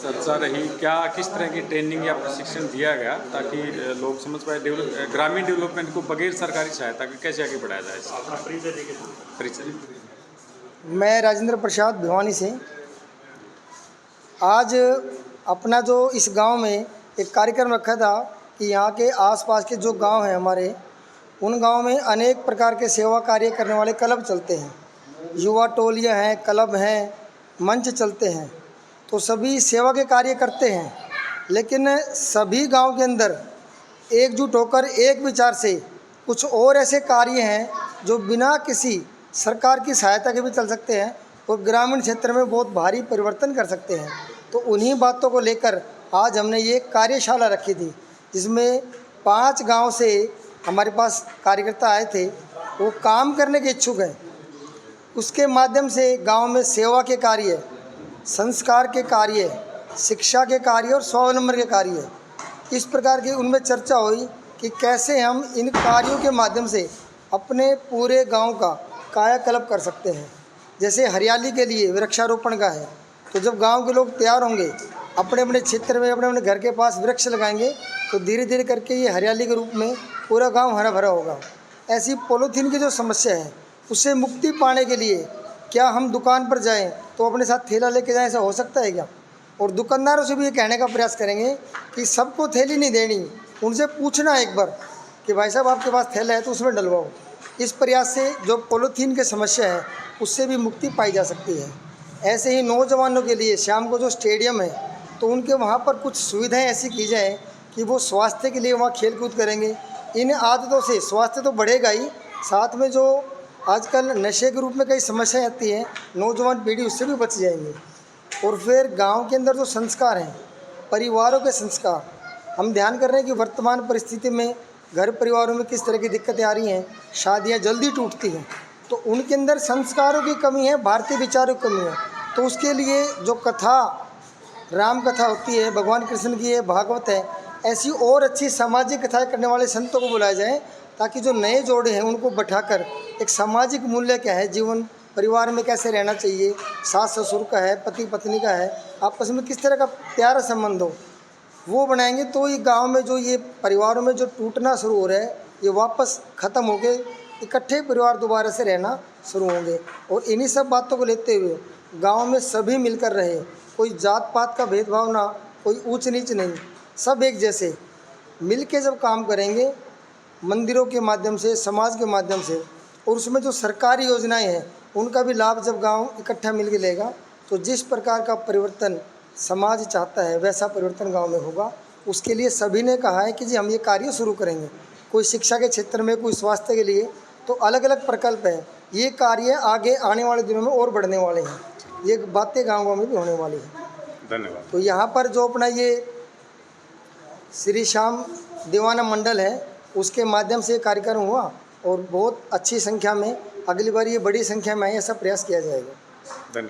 चर्चा रही, क्या किस तरह की ट्रेनिंग या प्रशिक्षण दिया गया ताकि लोग समझ पाए ग्रामीण डेवलपमेंट को बगैर सरकारी सहायता के कैसे आगे बढ़ाया जाए? परिचय। मैं राजेंद्र प्रसाद भिवानी से। आज अपना जो इस गांव में एक कार्यक्रम रखा था कि यहाँ के आसपास के जो गांव हैं हमारे, उन गांव में अनेक प्रकार के सेवा कार्य करने वाले क्लब चलते हैं, युवा टोलियाँ हैं, क्लब हैं, मंच चलते हैं, तो सभी सेवा के कार्य करते हैं। लेकिन सभी गांव के अंदर एकजुट होकर एक विचार से कुछ और ऐसे कार्य हैं जो बिना किसी सरकार की सहायता के भी चल सकते हैं और ग्रामीण क्षेत्र में बहुत भारी परिवर्तन कर सकते हैं। तो उन्हीं बातों को लेकर आज हमने ये कार्यशाला रखी थी, जिसमें 5 गांव से हमारे पास कार्यकर्ता आए थे। वो काम करने के इच्छुक हैं, उसके माध्यम से गांव में सेवा के कार्य, संस्कार के कार्य, शिक्षा के कार्य और स्वावलंबन के कार्य, इस प्रकार की उनमें चर्चा हुई कि कैसे हम इन कार्यों के माध्यम से अपने पूरे गांव का कायाकल्प कर सकते हैं। जैसे हरियाली के लिए वृक्षारोपण का है, तो जब गांव के लोग तैयार होंगे, अपने अपने क्षेत्र में अपने अपने घर के पास वृक्ष लगाएंगे, तो धीरे धीरे करके ये हरियाली के रूप में पूरा गांव हरा भरा होगा। ऐसी पॉलीथीन की जो समस्या है, उससे मुक्ति पाने के लिए क्या हम दुकान पर जाएं तो अपने साथ थैला लेके जाएं, ऐसा हो सकता है क्या? और दुकानदारों से भी ये कहने का प्रयास करेंगे कि सबको थैली नहीं देनी, उनसे पूछना एक बार कि भाई साहब आपके पास थैला है तो उसमें डलवाओ। इस प्रयास से जो पॉलीथीन की समस्या है उससे भी मुक्ति पाई जा सकती है। ऐसे ही नौजवानों के लिए शाम को जो स्टेडियम है, तो उनके वहाँ पर कुछ सुविधाएं ऐसी की जाए कि वो स्वास्थ्य के लिए वहाँ खेल कूद करेंगे। इन आदतों से स्वास्थ्य तो बढ़ेगा ही, साथ में जो आजकल नशे के रूप में कई समस्याएं आती हैं, नौजवान पीढ़ी उससे भी बच जाएंगी। और फिर गांव के अंदर जो संस्कार हैं, परिवारों के संस्कार, हम ध्यान कर रहे हैं कि वर्तमान परिस्थिति में घर परिवारों में किस तरह की दिक्कतें आ रही हैं, शादियां जल्दी टूटती हैं, तो उनके अंदर संस्कारों की कमी है, भारतीय विचारों की कमी है। तो उसके लिए जो कथा, राम कथा होती है, भगवान कृष्ण की है, भागवत है, ऐसी और अच्छी सामाजिक कथाएँ करने वाले संतों को बुलाया जाए, ताकि जो नए जोड़े हैं उनको बैठाकर एक सामाजिक मूल्य क्या है, जीवन परिवार में कैसे रहना चाहिए, सास ससुर का है, पति पत्नी का है, आपस में किस तरह का प्यारा संबंध हो, वो बनाएंगे। तो ये गांव में जो ये परिवारों में जो टूटना शुरू हो रहा है, ये वापस ख़त्म हो गए, इकट्ठे परिवार दोबारा से रहना शुरू होंगे। और इन्हीं सब बातों को लेते हुए गांव में सभी मिलकर रहे, कोई जात पात का भेदभाव ना, कोई ऊंच नीच नहीं, सब एक जैसे मिल के जब काम करेंगे मंदिरों के माध्यम से, समाज के माध्यम से, और उसमें जो सरकारी योजनाएं हैं उनका भी लाभ जब गांव इकट्ठा मिल के लेगा, तो जिस प्रकार का परिवर्तन समाज चाहता है वैसा परिवर्तन गांव में होगा। उसके लिए सभी ने कहा है कि जी हम ये कार्य शुरू करेंगे, कोई शिक्षा के क्षेत्र में, कोई स्वास्थ्य के लिए, तो अलग अलग प्रकल्प हैं। ये कार्य आगे आने वाले दिनों में और बढ़ने वाले हैं, ये बातें गाँव में भी होने वाली हैं। धन्यवाद। तो यहाँ पर जो अपना ये श्री श्याम दीवाना मंडल है, उसके माध्यम से कार्यक्रम हुआ और बहुत अच्छी संख्या में, अगली बार ये बड़ी संख्या में आए, ऐसा प्रयास किया जाएगा। धन्यवाद।